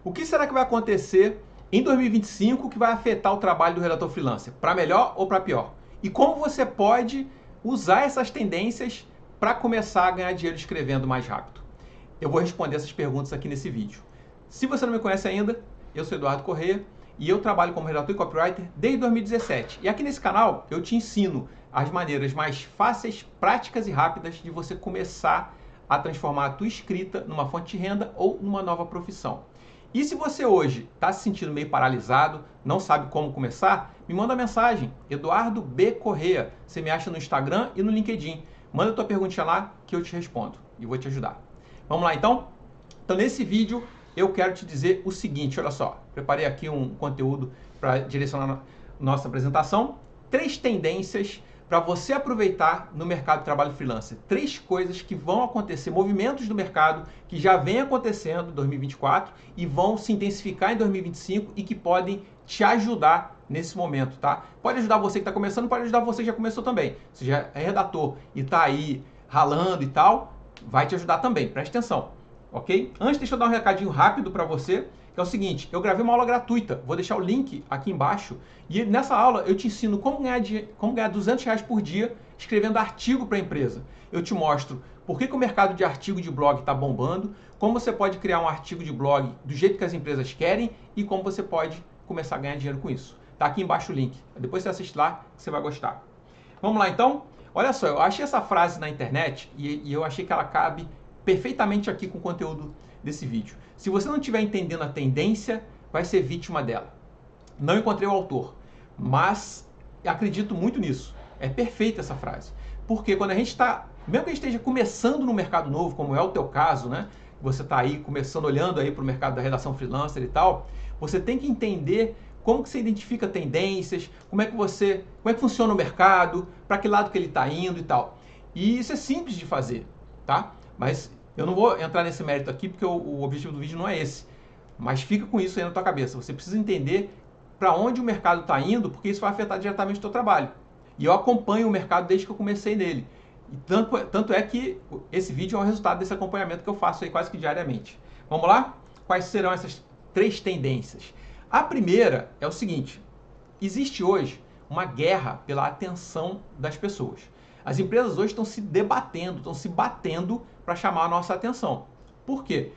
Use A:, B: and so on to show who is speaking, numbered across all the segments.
A: O que será que vai acontecer em 2025 que vai afetar o trabalho do redator freelancer? Para melhor ou para pior? E como você pode usar essas tendências para começar a ganhar dinheiro escrevendo mais rápido? Eu vou responder essas perguntas aqui nesse vídeo. Se você não me conhece ainda, eu sou Eduardo Corrêa e eu trabalho como redator e copywriter desde 2017. E aqui nesse canal eu te ensino as maneiras mais fáceis, práticas e rápidas de você começar a transformar a tua escrita numa fonte de renda ou numa nova profissão. E se você hoje está se sentindo meio paralisado, não sabe como começar, me manda mensagem, Eduardo B. Corrêa. Você me acha no Instagram e no LinkedIn. Manda tua perguntinha lá que eu te respondo e vou te ajudar. Vamos lá então? Então nesse vídeo eu quero te dizer o seguinte, olha só, preparei aqui um conteúdo para direcionar a nossa apresentação. 3 tendências para você aproveitar no mercado de trabalho freelancer. 3 coisas que vão acontecer, movimentos do mercado que já vem acontecendo em 2024 e vão se intensificar em 2025 e que podem te ajudar nesse momento, tá? Pode ajudar você que está começando, pode ajudar você que já começou também. Se já é redator e está aí ralando e tal, vai te ajudar também, preste atenção, ok? Antes, deixa eu dar um recadinho rápido para você, que é o seguinte, eu gravei uma aula gratuita, vou deixar o link aqui embaixo, e nessa aula eu te ensino como ganhar R$200 por dia escrevendo artigo para a empresa. Eu te mostro por que o mercado de artigo de blog está bombando, como você pode criar um artigo de blog do jeito que as empresas querem e como você pode começar a ganhar dinheiro com isso. Tá aqui embaixo o link, depois você assiste lá que você vai gostar. Vamos lá então? Olha só, eu achei essa frase na internet e eu achei que ela cabe perfeitamente aqui com o conteúdo desse vídeo. Se você não estiver entendendo a tendência, vai ser vítima dela. Não encontrei o autor, mas acredito muito nisso. É perfeita essa frase. Porque quando a gente está, mesmo que a gente esteja começando no mercado novo, como é o teu caso, né? Você está aí começando, olhando aí para o mercado da redação freelancer e tal, você tem que entender como que você identifica tendências, como é que funciona o mercado, para que lado que ele está indo e tal. E isso é simples de fazer, tá? Mas eu não vou entrar nesse mérito aqui porque o objetivo do vídeo não é esse. Mas fica com isso aí na tua cabeça. Você precisa entender para onde o mercado está indo, porque isso vai afetar diretamente o teu trabalho. E eu acompanho o mercado desde que eu comecei nele. E tanto é que esse vídeo é um resultado desse acompanhamento que eu faço aí quase que diariamente. Vamos lá? Quais serão essas 3 tendências? A primeira é o seguinte: existe hoje uma guerra pela atenção das pessoas. As empresas hoje estão se debatendo, estão se batendo para chamar a nossa atenção. Por quê?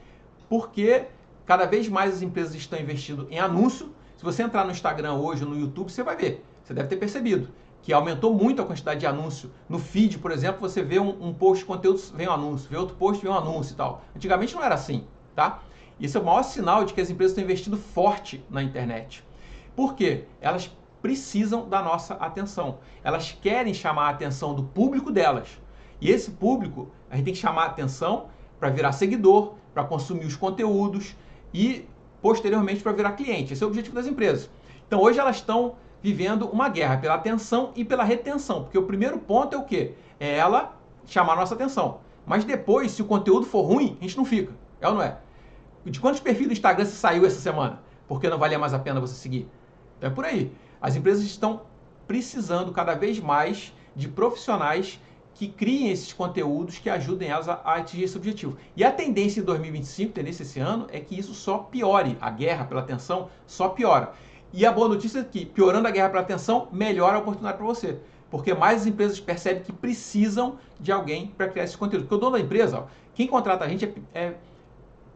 A: Porque cada vez mais as empresas estão investindo em anúncio. Se você entrar no Instagram hoje ou no YouTube, você vai ver, você deve ter percebido que aumentou muito a quantidade de anúncio. No feed, por exemplo, você vê um post de conteúdo, vem um anúncio, vê outro post, vem um anúncio e tal. Antigamente não era assim, tá? Isso é o maior sinal de que as empresas estão investindo forte na internet. Por quê? Elas precisam da nossa atenção. Elas querem chamar a atenção do público delas. E esse público, a gente tem que chamar a atenção para virar seguidor, para consumir os conteúdos e, posteriormente, para virar cliente. Esse é o objetivo das empresas. Então, hoje elas estão vivendo uma guerra pela atenção e pela retenção. Porque o primeiro ponto é o quê? É ela chamar a nossa atenção. Mas depois, se o conteúdo for ruim, a gente não fica. É ou não é? De quantos perfis do Instagram você saiu essa semana? Porque não valia mais a pena você seguir? Então é por aí. As empresas estão precisando cada vez mais de profissionais que criem esses conteúdos que ajudem elas a atingir esse objetivo. E a tendência em 2025, tendência esse ano, é que isso só piore. A guerra pela atenção só piora. E a boa notícia é que, piorando a guerra pela atenção, melhora a oportunidade para você. Porque mais as empresas percebem que precisam de alguém para criar esse conteúdo. Porque o dono da empresa, ó, quem contrata a gente é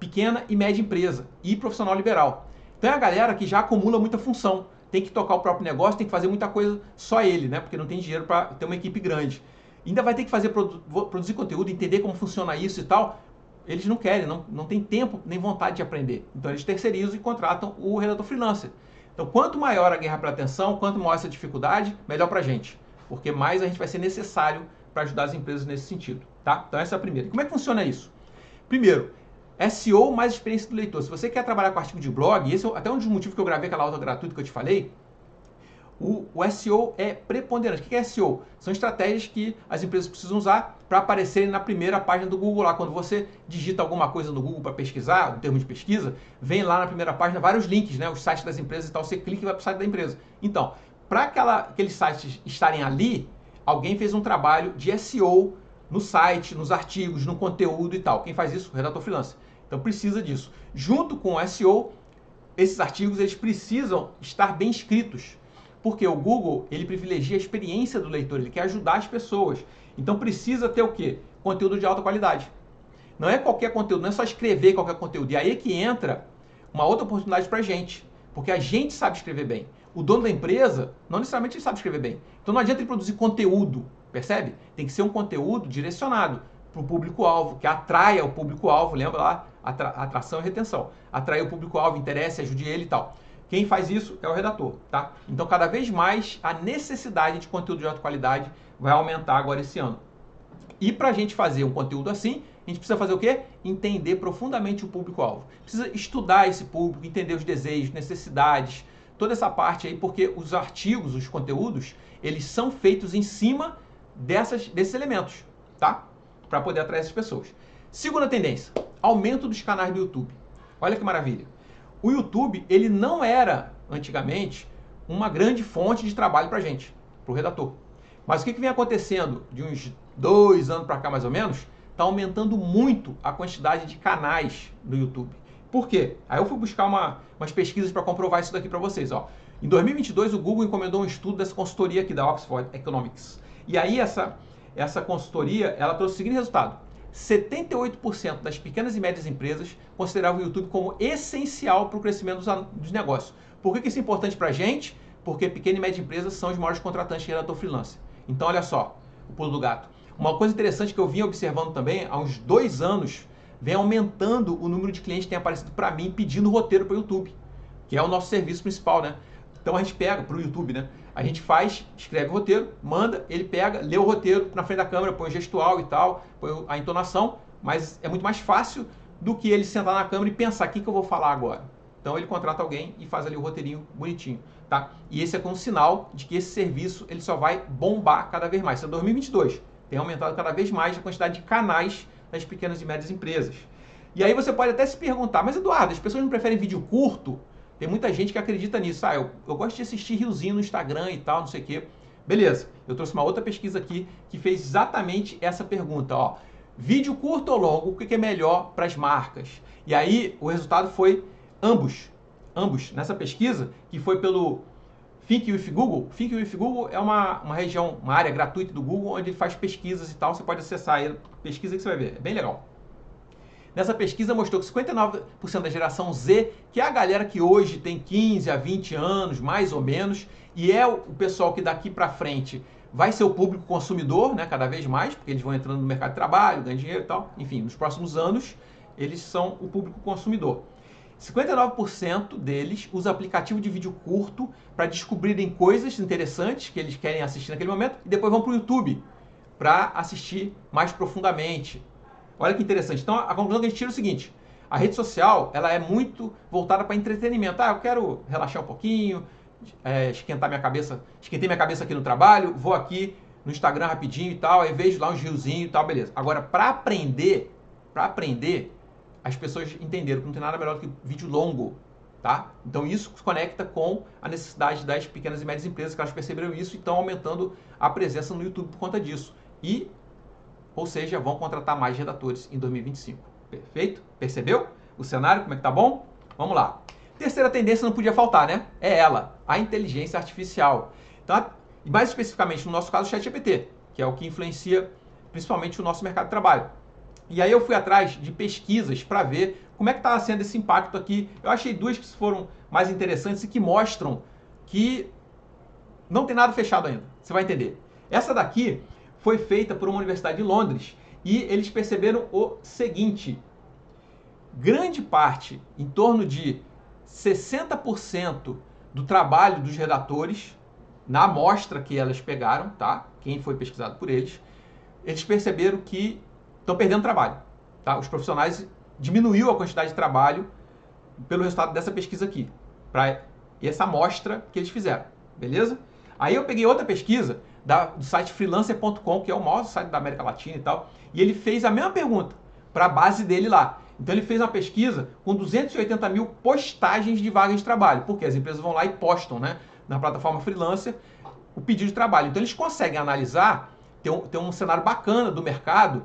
A: pequena e média empresa e profissional liberal. Então é a galera que já acumula muita função. Tem que tocar o próprio negócio, tem que fazer muita coisa só ele, né? Porque não tem dinheiro para ter uma equipe grande. Ainda vai ter que fazer produzir conteúdo, entender como funciona isso e tal. Eles não querem, não tem tempo nem vontade de aprender. Então eles terceirizam e contratam o redator freelancer. Então quanto maior a guerra para atenção, quanto maior essa dificuldade, melhor para a gente. Porque mais a gente vai ser necessário para ajudar as empresas nesse sentido, tá? Então essa é a primeira. E como é que funciona isso? Primeiro, SEO mais experiência do leitor. Se você quer trabalhar com artigo de blog, esse é até um dos motivos que eu gravei aquela aula gratuita que eu te falei, o SEO é preponderante. O que é SEO? São estratégias que as empresas precisam usar para aparecerem na primeira página do Google lá. Quando você digita alguma coisa no Google para pesquisar, um termo de pesquisa, vem lá na primeira página vários links, né? Os sites das empresas e tal, você clica e vai para o site da empresa. Então, para aqueles sites estarem ali, alguém fez um trabalho de SEO no site, nos artigos, no conteúdo e tal. Quem faz isso? O redator freelancer. Então precisa disso. Junto com o SEO, esses artigos eles precisam estar bem escritos, porque o Google ele privilegia a experiência do leitor, ele quer ajudar as pessoas. Então precisa ter o quê? Conteúdo de alta qualidade. Não é qualquer conteúdo, não é só escrever qualquer conteúdo. E aí é que entra uma outra oportunidade para a gente, porque a gente sabe escrever bem. O dono da empresa, não necessariamente ele sabe escrever bem. Então não adianta ele produzir conteúdo, percebe? Tem que ser um conteúdo direcionado para o público-alvo, que atraia o público-alvo, lembra lá? Atração e retenção. Atrair o público-alvo, interesse, ajude ele e tal. Quem faz isso é o redator, tá? Então cada vez mais a necessidade de conteúdo de alta qualidade vai aumentar agora esse ano. E para a gente fazer um conteúdo assim, a gente precisa fazer o quê? Entender profundamente o público-alvo. Precisa estudar esse público, entender os desejos, necessidades, toda essa parte aí, porque os artigos, os conteúdos, eles são feitos em cima desses elementos, tá? Para poder atrair essas pessoas. Segunda tendência, aumento dos canais do YouTube. Olha que maravilha. O YouTube, ele não era, antigamente, uma grande fonte de trabalho para a gente, para o redator. Mas o que vem acontecendo de uns 2 anos para cá, mais ou menos, está aumentando muito a quantidade de canais no YouTube. Por quê? Aí eu fui buscar umas pesquisas para comprovar isso daqui para vocês. Ó. Em 2022, o Google encomendou um estudo dessa consultoria aqui da Oxford Economics. E aí essa consultoria, ela trouxe o seguinte resultado. 78% das pequenas e médias empresas consideravam o YouTube como essencial para o crescimento dos negócios. Por que isso é importante para a gente? Porque pequenas e médias empresas são os maiores contratantes de redator freelancer. Então, olha só, o pulo do gato. Uma coisa interessante que eu vinha observando também, há uns 2 anos, vem aumentando o número de clientes que tem aparecido para mim pedindo roteiro para o YouTube, que é o nosso serviço principal, né? Então a gente pega para o YouTube, né? A gente escreve o roteiro, manda, ele pega, lê o roteiro na frente da câmera, põe o gestual e tal, põe a entonação, mas é muito mais fácil do que ele sentar na câmera e pensar o que eu vou falar agora. Então ele contrata alguém e faz ali o roteirinho bonitinho, tá? E esse é um sinal de que esse serviço ele só vai bombar cada vez mais. Isso é 2022. Tem aumentado cada vez mais a quantidade de canais das pequenas e médias empresas. E aí você pode até se perguntar, mas Eduardo, as pessoas não preferem vídeo curto? Tem muita gente que acredita nisso. Ah, eu gosto de assistir riozinho no Instagram e tal, não sei o quê. Beleza, eu trouxe uma outra pesquisa aqui que fez exatamente essa pergunta. Ó. Vídeo curto ou longo, o que é melhor para as marcas? E aí o resultado foi ambos. Ambos. Nessa pesquisa, que foi pelo Think with Google. Think with Google é uma região, uma área gratuita do Google, onde ele faz pesquisas e tal. Você pode acessar aí, pesquisa que você vai ver. É bem legal. Nessa pesquisa mostrou que 59% da geração Z, que é a galera que hoje tem 15 a 20 anos, mais ou menos, e é o pessoal que daqui para frente vai ser o público consumidor, né, cada vez mais, porque eles vão entrando no mercado de trabalho, ganhando dinheiro e tal. Enfim, nos próximos anos, eles são o público consumidor. 59% deles usa aplicativo de vídeo curto para descobrirem coisas interessantes que eles querem assistir naquele momento e depois vão para o YouTube para assistir mais profundamente. Olha que interessante. Então, a conclusão que a gente tira é o seguinte. A rede social, ela é muito voltada para entretenimento. Ah, eu quero relaxar um pouquinho, esquentei minha cabeça aqui no trabalho, vou aqui no Instagram rapidinho e tal, aí vejo lá uns riozinhos e tal, beleza. Agora, para aprender, as pessoas entenderam que não tem nada melhor do que vídeo longo, tá? Então, isso se conecta com a necessidade das pequenas e médias empresas, que elas perceberam isso e estão aumentando a presença no YouTube por conta disso. Ou seja, vão contratar mais redatores em 2025. Perfeito? Percebeu o cenário? Como é que tá bom? Vamos lá. Terceira tendência não podia faltar, né? É ela, a inteligência artificial. Então, e mais especificamente no nosso caso, o ChatGPT, que é o que influencia principalmente o nosso mercado de trabalho. E aí eu fui atrás de pesquisas para ver como é que está sendo esse impacto aqui. Eu achei 2 que foram mais interessantes e que mostram que não tem nada fechado ainda. Você vai entender. Essa daqui foi feita por uma universidade de Londres e eles perceberam o seguinte: grande parte, em torno de 60% do trabalho dos redatores, na amostra que elas pegaram, tá? Quem foi pesquisado por eles perceberam que estão perdendo trabalho, tá? Os profissionais diminuiu a quantidade de trabalho pelo resultado dessa pesquisa aqui, para essa amostra que eles fizeram, beleza? Aí eu peguei outra pesquisa do site freelancer.com, que é o maior site da América Latina e tal, e ele fez a mesma pergunta para a base dele lá. Então ele fez uma pesquisa com 280 mil postagens de vagas de trabalho, porque as empresas vão lá e postam, né, na plataforma Freelancer o pedido de trabalho. Então eles conseguem analisar, ter um cenário bacana do mercado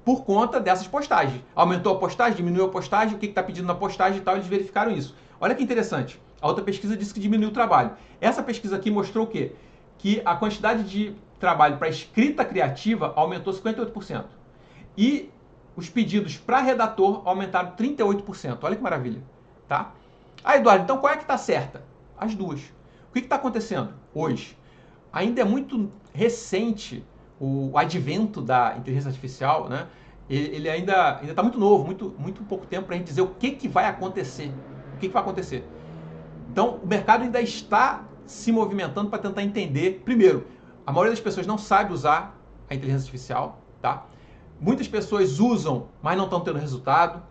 A: por conta dessas postagens. Aumentou a postagem, diminuiu a postagem, o que está pedindo na postagem e tal, eles verificaram isso. Olha que interessante. A outra pesquisa disse que diminuiu o trabalho. Essa pesquisa aqui mostrou o quê? Que a quantidade de trabalho para escrita criativa aumentou 58%. E os pedidos para redator aumentaram 38%. Olha que maravilha. Tá? Ah, Eduardo, então qual é que está certa? As duas. O que está acontecendo hoje? Ainda é muito recente o advento da inteligência artificial, né? Ele ainda está muito novo, muito pouco tempo para a gente dizer o que vai acontecer. O que vai acontecer? Então, o mercado ainda está se movimentando para tentar entender. Primeiro, a maioria das pessoas não sabe usar a inteligência artificial, tá? Muitas pessoas usam, mas não estão tendo resultado.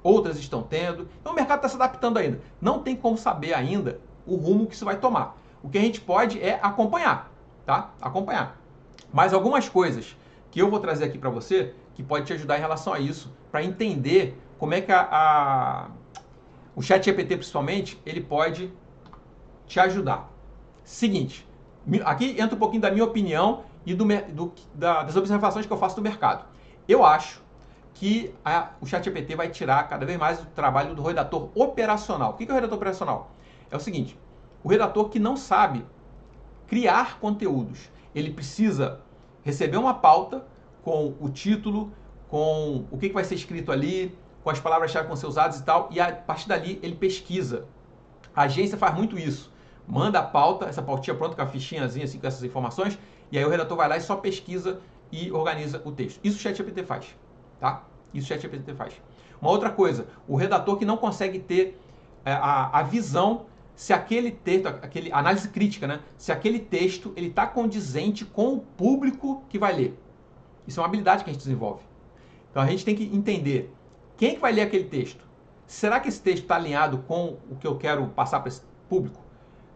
A: Outras estão tendo. Então, o mercado está se adaptando ainda. Não tem como saber ainda o rumo que isso vai tomar. O que a gente pode é acompanhar, tá? Acompanhar. Mas algumas coisas que eu vou trazer aqui para você, que pode te ajudar em relação a isso, para entender como é que o ChatGPT, principalmente, ele pode te ajudar. Seguinte, aqui entra um pouquinho da minha opinião e das observações que eu faço do mercado. Eu acho que o ChatGPT vai tirar cada vez mais o trabalho do redator operacional. O que é o redator operacional? É o seguinte, o redator que não sabe criar conteúdos. Ele precisa receber uma pauta com o título, com o que vai ser escrito ali, com as palavras-chave que vão ser usadas e tal, e a partir dali ele pesquisa. A agência faz muito isso. Manda a pauta, essa pautinha pronta com a fichinhazinha assim, com essas informações, e aí o redator vai lá e só pesquisa e organiza o texto. Isso o ChatGPT faz, tá? Isso o ChatGPT faz. Uma outra coisa, o redator que não consegue ter a visão se aquele texto, análise crítica, né? Se aquele texto ele está condizente com o público que vai ler. Isso é uma habilidade que a gente desenvolve. Então a gente tem que entender quem que vai ler aquele texto. Será que esse texto está alinhado com o que eu quero passar para esse público?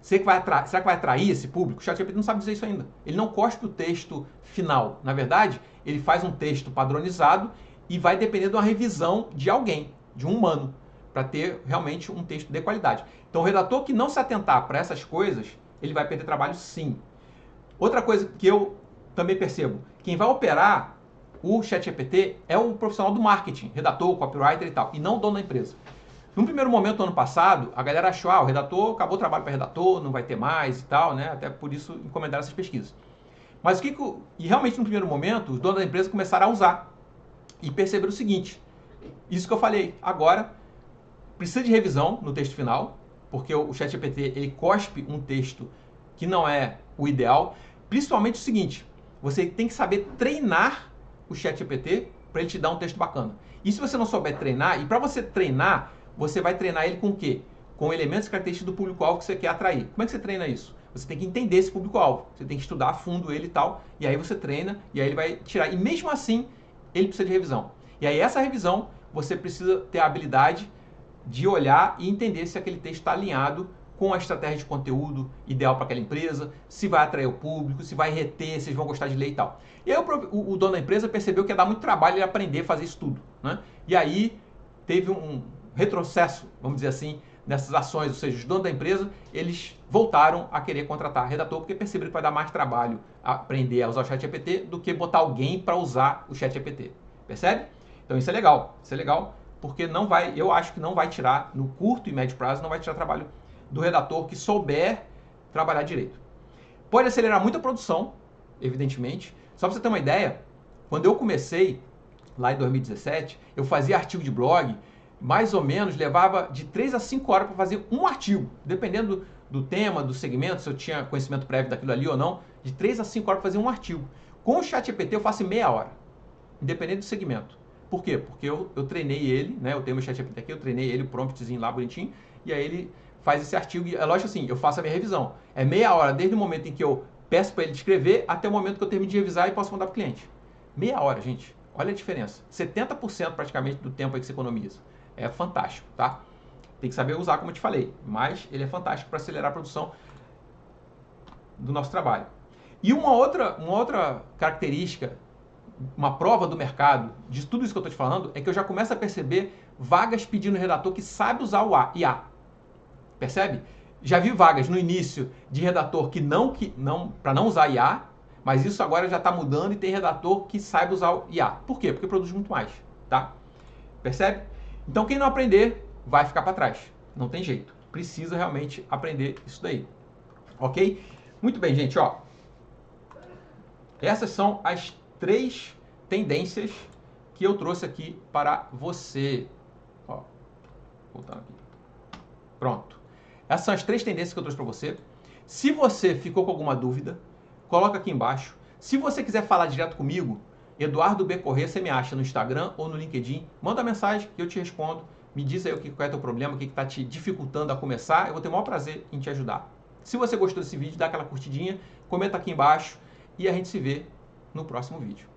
A: Será que vai atrair esse público? O ChatGPT não sabe dizer isso ainda. Ele não cospe o texto final. Na verdade, ele faz um texto padronizado e vai depender de uma revisão de alguém, de um humano, para ter realmente um texto de qualidade. Então, o redator que não se atentar para essas coisas, ele vai perder trabalho sim. Outra coisa que eu também percebo, quem vai operar o ChatGPT é o profissional do marketing, redator, copywriter e tal, e não o dono da empresa. Num primeiro momento, no ano passado, a galera achou, o redator, acabou o trabalho para redator, não vai ter mais e tal, né? Até por isso encomendaram essas pesquisas. Mas e realmente, no primeiro momento, os donos da empresa começaram a usar e perceberam o seguinte, isso que eu falei, agora precisa de revisão no texto final, porque o ChatGPT, ele cospe um texto que não é o ideal, principalmente o seguinte, você tem que saber treinar o ChatGPT para ele te dar um texto bacana. E se você não souber treinar, e para você treinar, você vai treinar ele com o quê? Com elementos característicos do público-alvo que você quer atrair. Como é que você treina isso? Você tem que entender esse público-alvo, você tem que estudar a fundo ele e tal, e aí você treina, e aí ele vai tirar. E mesmo assim, ele precisa de revisão. E aí essa revisão, você precisa ter a habilidade de olhar e entender se aquele texto está alinhado com a estratégia de conteúdo ideal para aquela empresa, se vai atrair o público, se vai reter, se eles vão gostar de ler e tal. E aí o dono da empresa percebeu que ia dar muito trabalho ele aprender a fazer isso tudo, né? E aí teve um retrocesso, vamos dizer assim, nessas ações, ou seja, os donos da empresa, eles voltaram a querer contratar redator porque perceberam que vai dar mais trabalho aprender a usar o ChatGPT do que botar alguém para usar o ChatGPT. Percebe? Então isso é legal, porque não vai, eu acho que não vai tirar, no curto e médio prazo, não vai tirar trabalho do redator que souber trabalhar direito. Pode acelerar muito a produção, evidentemente. Só para você ter uma ideia, quando eu comecei, lá em 2017, eu fazia artigo de blog, mais ou menos levava de 3 a 5 horas para fazer um artigo, dependendo do tema, do segmento, se eu tinha conhecimento prévio daquilo ali ou não, de 3 a 5 horas para fazer um artigo. Com o ChatGPT eu faço em meia hora, independente do segmento. Por quê? Porque eu treinei ele, né? Eu tenho meu ChatGPT aqui, eu treinei ele, o promptzinho lá bonitinho, e aí ele faz esse artigo, e é lógico assim, eu faço a minha revisão. É meia hora, desde o momento em que eu peço para ele escrever, até o momento que eu termino de revisar e posso mandar para o cliente. Meia hora, gente. Olha a diferença. 70% praticamente do tempo aí que você economiza. É fantástico, tá? Tem que saber usar, como eu te falei, mas ele é fantástico para acelerar a produção do nosso trabalho. E uma outra característica, uma prova do mercado, de tudo isso que eu estou te falando, é que eu já começo a perceber vagas pedindo redator que sabe usar o IA. Percebe? Já vi vagas no início de redator que não para não usar IA, Mas isso agora já está mudando e tem redator que saiba usar o IA. Por quê? Porque produz muito mais, tá? Percebe? Então quem não aprender vai ficar para trás. Não tem jeito. Precisa realmente aprender isso daí. Ok? Muito bem, gente, ó. Essas são as 3 tendências que eu trouxe aqui para você. Ó, voltando aqui. Pronto. Essas são as 3 tendências que eu trouxe para você. Se você ficou com alguma dúvida, coloca aqui embaixo. Se você quiser falar direto comigo, Eduardo B. Corrêa, você me acha no Instagram ou no LinkedIn. Manda uma mensagem que eu te respondo. Me diz aí qual é o teu problema, o que está te dificultando a começar. Eu vou ter o maior prazer em te ajudar. Se você gostou desse vídeo, dá aquela curtidinha, comenta aqui embaixo e a gente se vê no próximo vídeo.